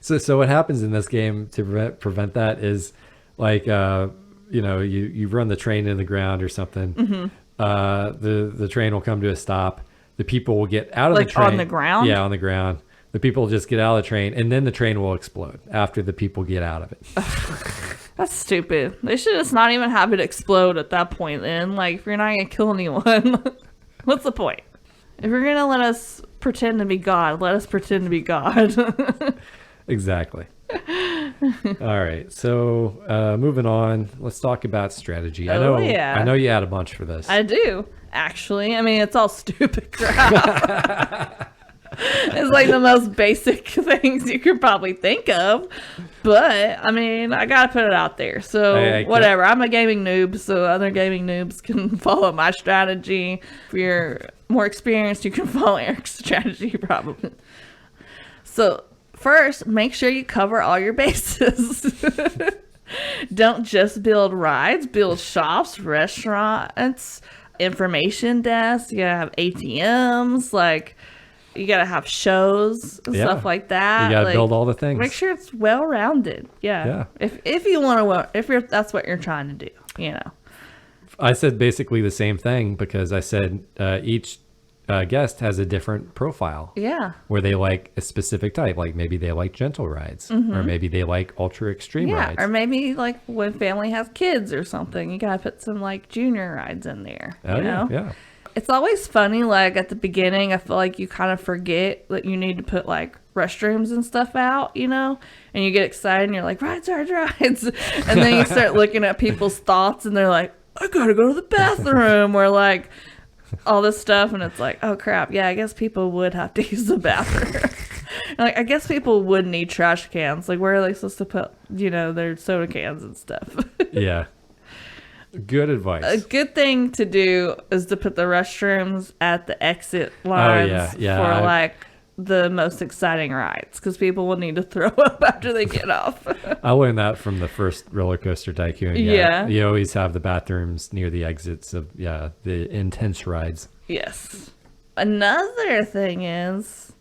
So what happens in this game to prevent that is, like, you run the train in the ground or something. Mm-hmm. The train will come to a stop. The people will get out of the train. On the ground? Yeah, on the ground. The people just get out of the train, and then the train will explode after the people get out of it. That's stupid. They should just not even have it explode at that point then. Like, if you're not going to kill anyone, what's the point? If you're going to let us pretend to be God, let us pretend to be God. Exactly. All right. So moving on, let's talk about strategy. I know you had a bunch for this. I do, actually. I mean, it's all stupid crap. It's like the most basic things you could probably think of. But, I mean, I got to put it out there. So, whatever. I'm a gaming noob, so other gaming noobs can follow my strategy. If you're more experienced, you can follow Eric's strategy, probably. So, first, make sure you cover all your bases. Don't just build rides. Build shops, restaurants, information desks. You gotta have ATMs. Like, you gotta have shows and stuff like that. You gotta build all the things. Make sure it's well-rounded. Yeah. If you want to, that's what you're trying to do, you know. I said basically the same thing because I said each guest has a different profile. Yeah. Where they like a specific type, like maybe they like gentle rides, or maybe they like ultra extreme rides. Or maybe like when family has kids or something, you gotta put some like junior rides in there. Oh, you know? Yeah. It's always funny, like at the beginning, I feel like you kind of forget that you need to put like restrooms and stuff out, you know, and you get excited and you're like, rides. And then you start looking at people's thoughts and they're like, I gotta go to the bathroom, or like all this stuff. And it's like, oh crap. Yeah, I guess people would have to use the bathroom. Like, I guess people would need trash cans. Like, where are they supposed to put, you know, their soda cans and stuff? Yeah. Good advice. A good thing to do is to put the restrooms at the exit lines for like the most exciting rides, because people will need to throw up after they get off. I learned that from the first RollerCoaster Tycoon. Yeah. You always have the bathrooms near the exits of the intense rides. Yes. Another thing is,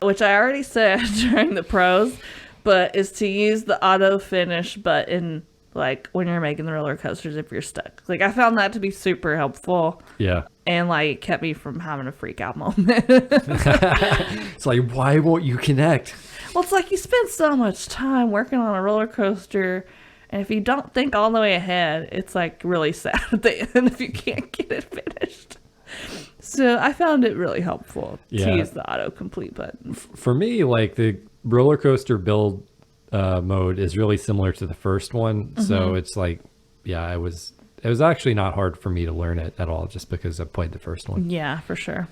which I already said during the pros, but is to use the auto finish button like when you're making the roller coasters if you're stuck. Like, I found that to be super helpful. Yeah. And like it kept me from having a freak out moment. It's like, why won't you connect? Well, it's like you spend so much time working on a roller coaster, and if you don't think all the way ahead, it's like really sad at the end if you can't get it finished. So I found it really helpful to use the autocomplete button. For me, like the roller coaster build mode is really similar to the first one. So it's like, it was actually not hard for me to learn it at all, just because I played the first one. Yeah, for sure.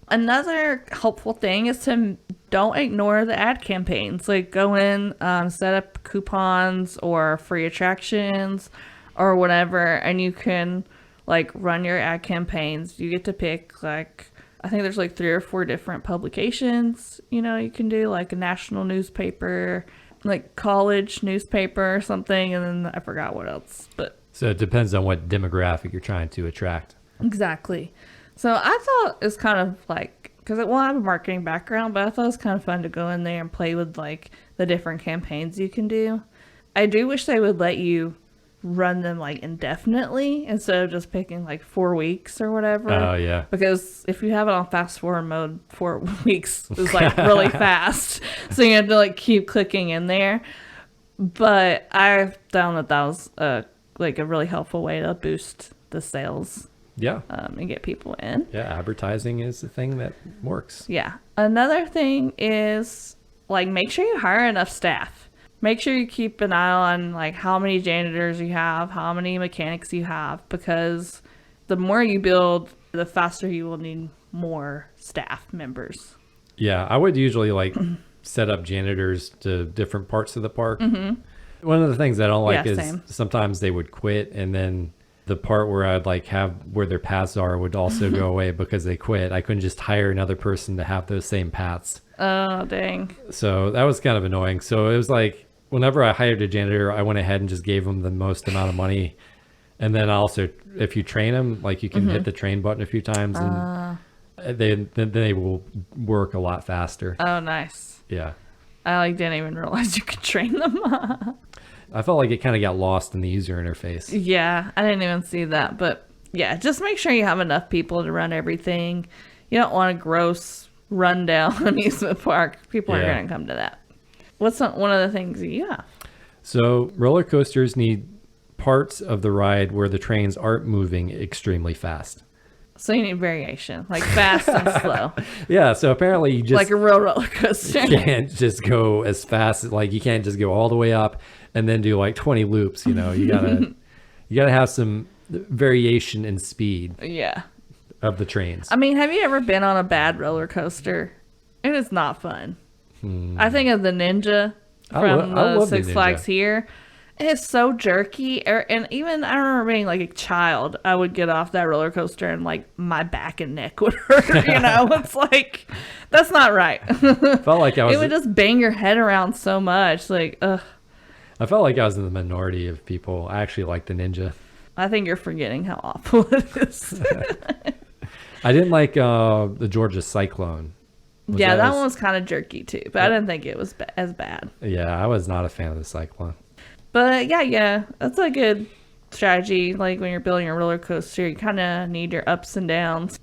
Another helpful thing is to don't ignore the ad campaigns. Like, go in, set up coupons or free attractions or whatever, and you can like run your ad campaigns. You get to pick, like, I think there's like 3 or 4 different publications, you know, you can do, like a national newspaper, like college newspaper or something, and then I forgot what else. But so it depends on what demographic you're trying to attract. Exactly. So I thought it was kind of like, because I have a marketing background, but I thought it was kind of fun to go in there and play with like the different campaigns you can do. I do wish they would let you run them like indefinitely instead of just picking like 4 weeks or whatever. Oh yeah. Because if you have it on fast forward mode, 4 weeks is like really fast. So you have to like keep clicking in there. But I found that was like a really helpful way to boost the sales. Yeah. And get people in. Yeah, advertising is the thing that works. Yeah. Another thing is like make sure you hire enough staff. Make sure you keep an eye on like how many janitors you have, how many mechanics you have, because the more you build, the faster you will need more staff members. Yeah, I would usually like set up janitors to different parts of the park. One of the things I don't like is sometimes they would quit, and then the part where I'd like have where their paths are would also go away because they quit. I couldn't just hire another person to have those same paths. Oh, dang. So that was kind of annoying. So it was like, whenever I hired a janitor, I went ahead and just gave them the most amount of money. And then also, if you train them, like you can hit the train button a few times, and they will work a lot faster. Oh, nice. Yeah. I like didn't even realize you could train them. I felt like it kind of got lost in the user interface. Yeah, I didn't even see that. But yeah, just make sure you have enough people to run everything. You don't want a gross rundown amusement park, people aren't Yeah. going to come to that. What's one of the things that you have? So roller coasters need parts of the ride where the trains aren't moving extremely fast. So you need variation, like fast and slow, Yeah, so apparently you just like a real roller coaster. can't just go as fast. Like you can't just go all the way up and then do like 20 loops. You know, you gotta have some variation in speed Yeah. of the trains. I mean, have you ever been on a bad roller coaster? It is not fun. I think of the Ninja I from the love the Six Ninja. Flags here. It's so jerky. And even I remember being like a child, I would get off that roller coaster and like my back and neck would hurt. You know, it's like, that's not right. Felt like I It would was. just bang your head around so much. Like, ugh. I felt like I was in the minority of people. I actually like the Ninja. I think you're forgetting how awful it is. I didn't like the Georgia Cyclone. Yeah, that one was kind of jerky too, but I didn't think it was as bad. Yeah, I was not a fan of the Cyclone. But yeah, that's a good strategy. Like when you're building a roller coaster, you kind of need your ups and downs,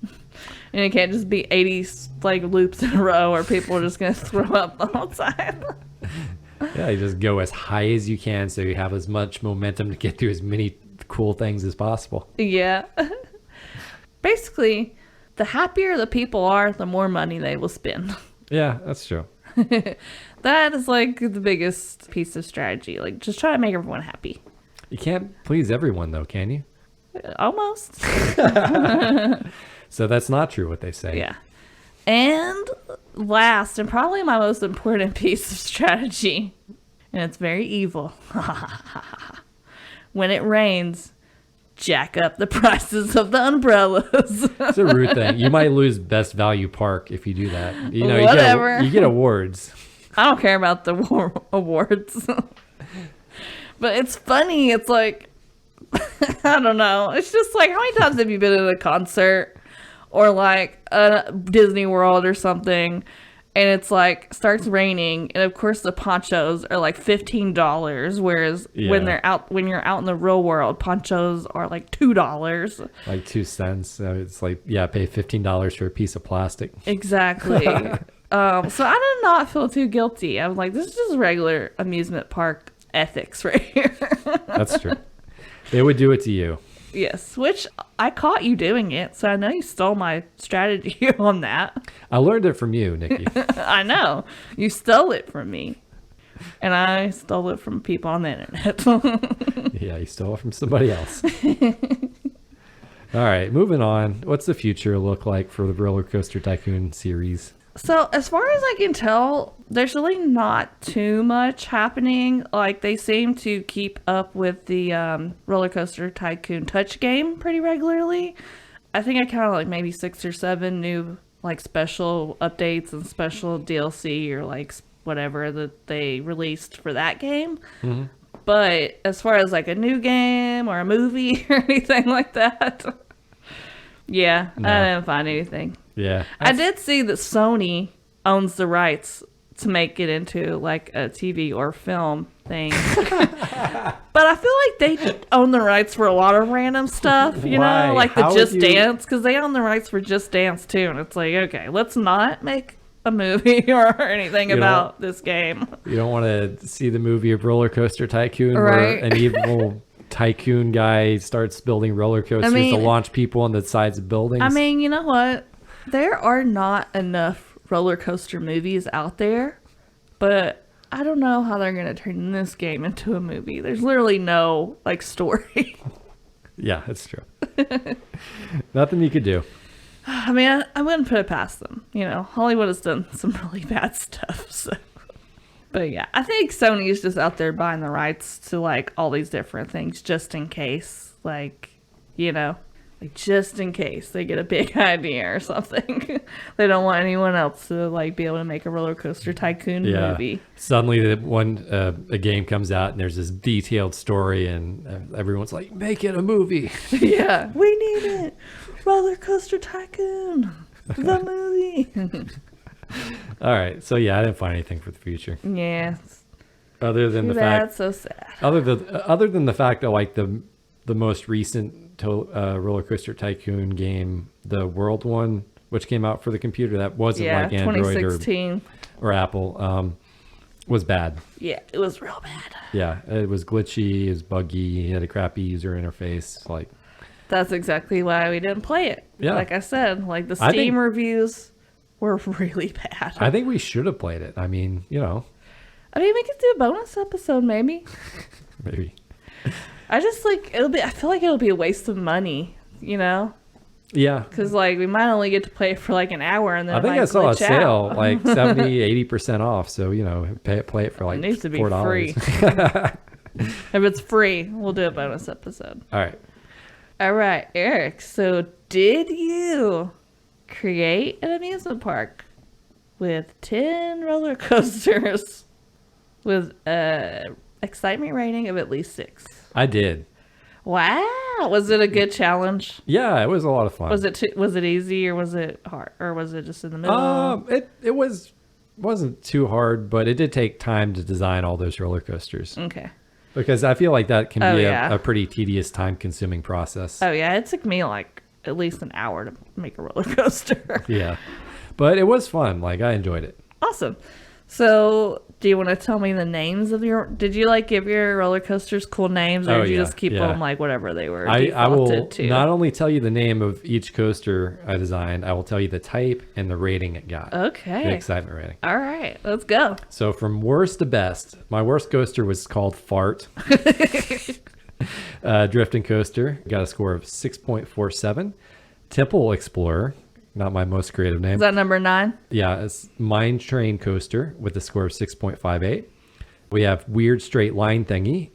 and it can't just be 80 like loops in a row, or people are just gonna throw up the whole time. Yeah, you just go as high as you can so you have as much momentum to get through as many cool things as possible. Yeah. Basically, the happier the people are, the more money they will spend. Yeah, that's true. That is like the biggest piece of strategy. Like just try to make everyone happy. You can't please everyone though, can you? Almost. So that's not true what they say. Yeah. And last, and probably my most important piece of strategy, and it's very evil. When it rains, jack up the prices of the umbrellas. It's a rude thing. You might lose best value park if you do that. You know, Whatever. You get awards. I don't care about the awards. But it's funny. It's like, I don't know. It's just like, how many times have you been at a concert or like a Disney World or something, and it's like starts raining, and of course the ponchos are like $15, whereas when you're out in the real world, ponchos are like $2. Like 2 cents. So it's like, yeah, pay $15 for a piece of plastic. Exactly. So I did not feel too guilty. I was like, this is just regular amusement park ethics right here. That's true. They would do it to you. Yes, which I caught you doing it, so I know you stole my strategy on that. I learned it from you, Nikki. I know. You stole it from me. And I stole it from people on the internet. Yeah, you stole it from somebody else. All right, moving on. What's the future look like for the Roller Coaster Tycoon series? So as far as I can tell, there's really not too much happening. Like they seem to keep up with the Roller Coaster Tycoon touch game pretty regularly. I think I counted like maybe 6 or 7 new like special updates and special DLC or like whatever that they released for that game. Mm-hmm. But as far as like a new game or a movie or anything like that, yeah, No. I didn't find anything. Yeah. I did see that Sony owns the rights to make it into like a TV or film thing. But I feel like they own the rights for a lot of random stuff, you Why? know, like the How would Just you- Dance, because they own the rights for Just Dance too. And it's like, okay, let's not make a movie or anything You about this game. You don't want to see the movie of Roller Coaster Tycoon where Right. an evil tycoon guy starts building roller coasters to launch people on the sides of buildings. I mean, you know what? There are not enough roller coaster movies out there, but I don't know how they're going to turn this game into a movie. There's literally no like story. Yeah, that's true. Nothing you could do. I mean, I wouldn't put it past them. You know, Hollywood has done some really bad stuff. So, but yeah, I think Sony is just out there buying the rights to like all these different things just in case, like, you know, like just in case they get a big idea or something. They don't want anyone else to like be able to make a Roller Coaster Tycoon movie. Suddenly, a game comes out and there's this detailed story, and everyone's like, "Make it a movie." Yeah, we need it. Roller Coaster Tycoon, the movie. All right, so yeah, I didn't find anything for the future Yeah, other than too the bad, fact, so sad. other than the fact that like the most recent Roller Coaster Tycoon game, the World one, which came out for the computer that wasn't Yeah, like Android 2016. or Apple, was bad. Yeah, it was real bad. Yeah, it was glitchy, it was buggy, it had a crappy user interface. Like, That's exactly why we didn't play it. Yeah. Like I said, like the I Steam think- reviews were really bad. I think we should have played it. I mean, you know, I mean, we could do a bonus episode maybe. maybe. I just like I feel like it'll be a waste of money, you know? Yeah. Because like we might only get to play it for like an hour, and then I think it might I saw a glitch sale out. like 70-80% off. So, you know, play it for like It needs to be $4. free. If it's free, we'll do a bonus episode. All right. All right, Eric. So, did you create an amusement park with 10 roller coasters with a excitement rating of at least 6? I did. Wow. Was it a good challenge? Yeah, it was a lot of fun. Was it easy, or was it hard, or was it just in the middle? It wasn't too hard, but it did take time to design all those roller coasters. Okay. Because I feel like that can be yeah. a pretty tedious, time-consuming process. Oh yeah, it took me like at least an hour to make a roller coaster. Yeah, but it was fun. Like, I enjoyed it. Awesome. So, do you want to tell me the names of your? Did you like give your roller coasters cool names, or did you just keep them like whatever they were I will defaulted to? not only tell you the name of each coaster I designed, I will tell you the type and the rating it got. Okay. The excitement rating. All right, let's go. So from worst to best, my worst coaster was called Fart. Drifting coaster got a score of 6.47. Temple Explorer, not my most creative name. Is that number 9? Yeah, it's Mine Train Coaster with a score of 6.58. We have Weird Straight Line Thingy,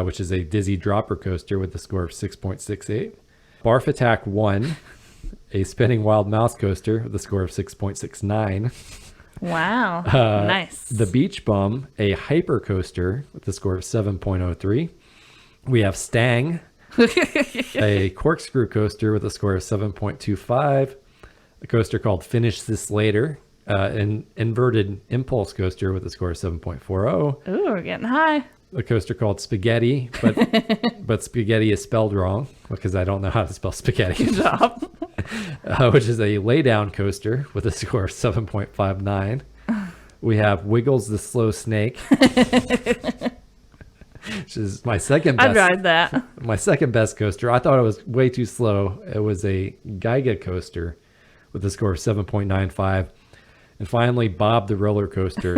which is a dizzy dropper coaster with a score of 6.68. Barf Attack 1, a spinning wild mouse coaster with a score of 6.69. Wow, nice. The Beach Bum, a hyper coaster with a score of 7.03. We have Stang, a corkscrew coaster with a score of 7.25. A coaster called Finish This Later, an inverted impulse coaster with a score of 7.40. Ooh, we're getting high. A coaster called Spaghetti, but spaghetti is spelled wrong because I don't know how to spell spaghetti. Good job. Which is a laydown coaster with a score of 7.59. We have Wiggles the Slow Snake, which is my second best. I'd ride that. My second best coaster. I thought it was way too slow. It was a Geiga coaster with a score of 7.95. And finally, Bob the Roller Coaster,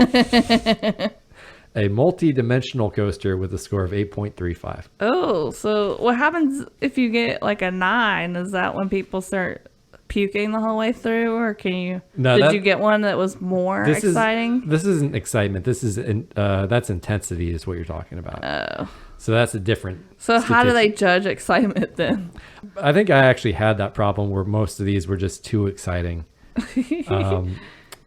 a multi-dimensional coaster with a score of 8.35. Oh, so what happens if you get like a 9? Is that when people start puking the whole way through, or can you? No, did you get one that was more exciting? This isn't excitement. This is that's intensity is what you're talking about. Oh. So that's a different. So how do statistic. they judge excitement then? I think I actually had that problem where most of these were just too exciting.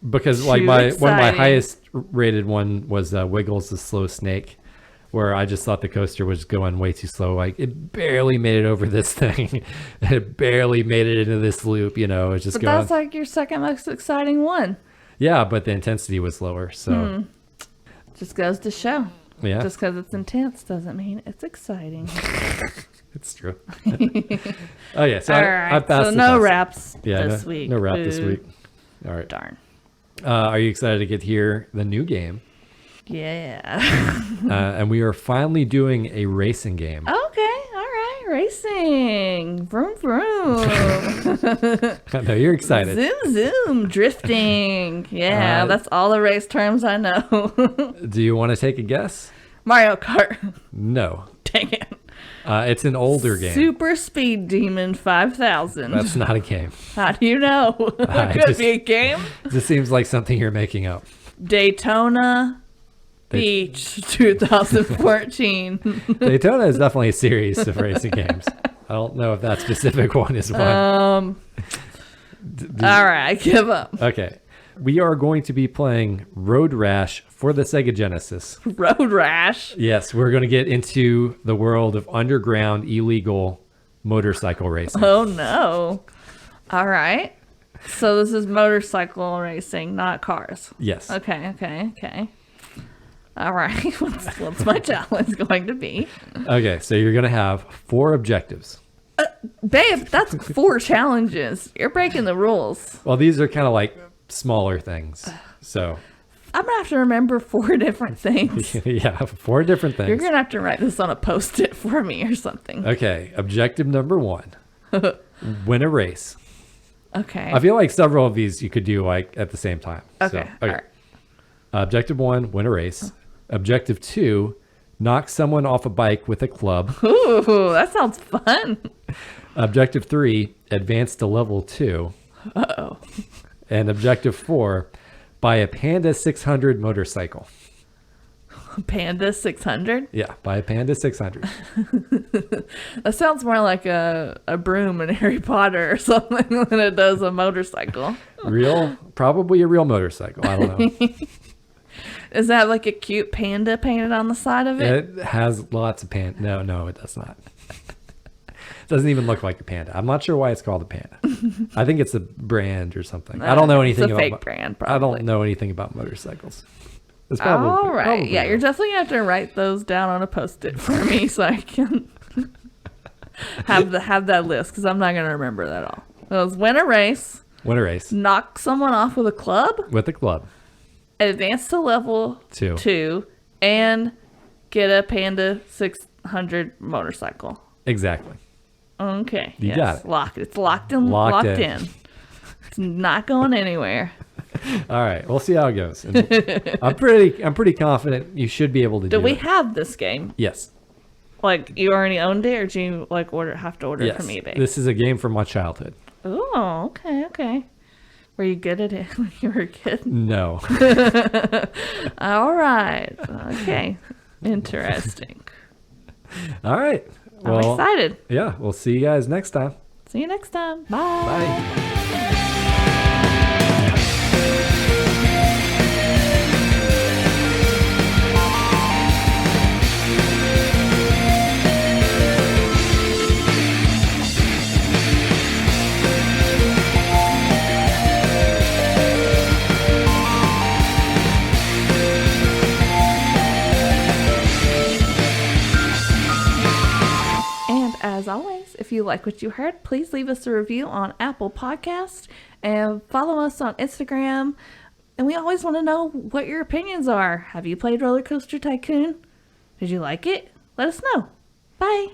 Because like Too one of my exciting. highest rated one was Wiggles the Slow Snake, where I just thought the coaster was going way too slow. Like, it barely made it over this thing. It barely made it into this loop, you know. It's just But going. that's like your second most exciting one. Yeah, but the intensity was lower. So Just goes to show. yeah, Just because it's intense doesn't mean it's exciting. it's true. Oh yeah, so All I right. passed So the no test. wraps Yeah, this week. no wrap this Boo. week. All right. Darn. Are you excited to get here the new game? Yeah. And we are finally doing a racing game. Okay. All right. Racing. Vroom, vroom. I know you're excited. Zoom, zoom. Drifting. Yeah. That's all the race terms I know. Do you want to take a guess? Mario Kart. No. Dang it. It's an older game. Super Speed Demon 5000. That's not a game. How do you know? I It could just- be a game. This seems like something you're making up. Daytona Beach 2014. Daytona is definitely a series of racing games. I don't know if that specific one is one. All right, I give up. Okay. We are going to be playing Road Rash for the Sega Genesis. Road Rash. Yes, we're going to get into the world of underground illegal motorcycle racing. Oh no. All right. So this is motorcycle racing, not cars. Yes. Okay. All right. What's my challenge going to be? Okay, so you're going to have 4 objectives. Babe, that's 4 challenges. You're breaking the rules. Well, these are kind of like smaller things. So, I'm going to have to remember 4 different things. yeah, 4 different things. You're going to have to write this on a Post-it for me or something. Okay, objective number 1. Win a race. Okay. I feel like several of these you could do like at the same time. Okay. All right. Objective 1, win a race. Objective 2, knock someone off a bike with a club. Ooh, that sounds fun. Objective 3, advance to level 2. Uh-oh. And objective 4, buy a Panda 600 motorcycle. Panda 600? Yeah, buy a Panda 600. That sounds more like a broom in Harry Potter or something than it does a motorcycle. Probably a real motorcycle. I don't know. Is that like a cute panda painted on the side of it? It has lots of panda. No, it does not. It doesn't even look like a panda. I'm not sure why it's called a panda. I think it's a brand or something. I don't know anything it's a about fake brand, probably. I don't know anything about motorcycles. It's All right. probably Yeah, real. you're definitely going to have to write those down on a Post-it for me so I can have that list because I'm not going to remember that all. Those win a race. Win a race. Knock someone off with a club. With a club. Advance to level 2. And get a Panda 600 motorcycle. Exactly. Okay. You got it. It's locked in. It's not going anywhere. All right, we'll see how it goes. And I'm pretty confident you should be able to do it. Do we have this game? Yes. Like you already owned it, or do you like have to order it Yes. from eBay? This is a game from my childhood. Oh, okay. Were you good at it when you were a kid? No. All right. Okay. Interesting. All right. I'm excited. Yeah, we'll see you guys next time. See you next time. Bye. Bye. As always, if you like what you heard, please leave us a review on Apple Podcasts and follow us on Instagram. And we always want to know what your opinions are. Have you played RollerCoaster Tycoon? Did you like it? Let us know. Bye.